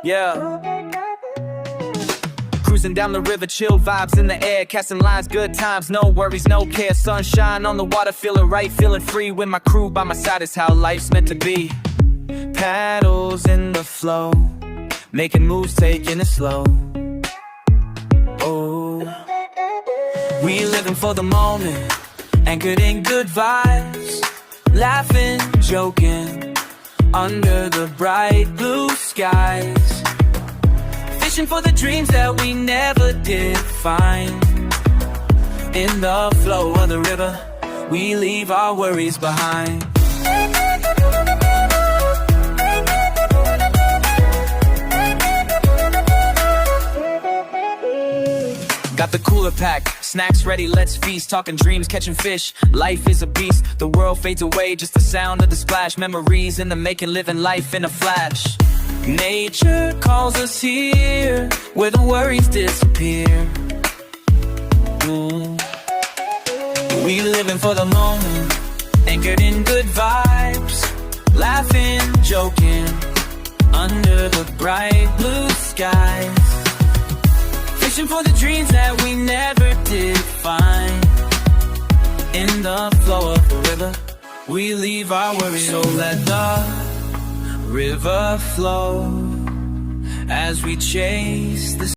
Yeah. Cruising down the river, chill vibes in the air, casting lines, good times, no worries, no care. Sunshine on the water, feeling right, feeling free. With my crew by my side is how life's meant to be. Paddles in the flow, making moves, taking it slow. Oh, we living for the moment, anchored in good vibes, laughing, joking, under the bright blue skies. Fishing for the dreams that we never did find. In the flow of the river, we leave our worries behind. Got the cooler packed, snacks ready, let's feast. Talking dreams, catching fish, life is a beast. The world fades away, just the sound of the splash. Memories in the making, living life in a flash. Nature calls us here, where the worries disappear. We living for the moment, anchored in good vibes, laughing, joking, under the bright blue skies. Fishing for the dreams that we never did find. In the flow of the river, we leave our worries. So let the river flow as we chase the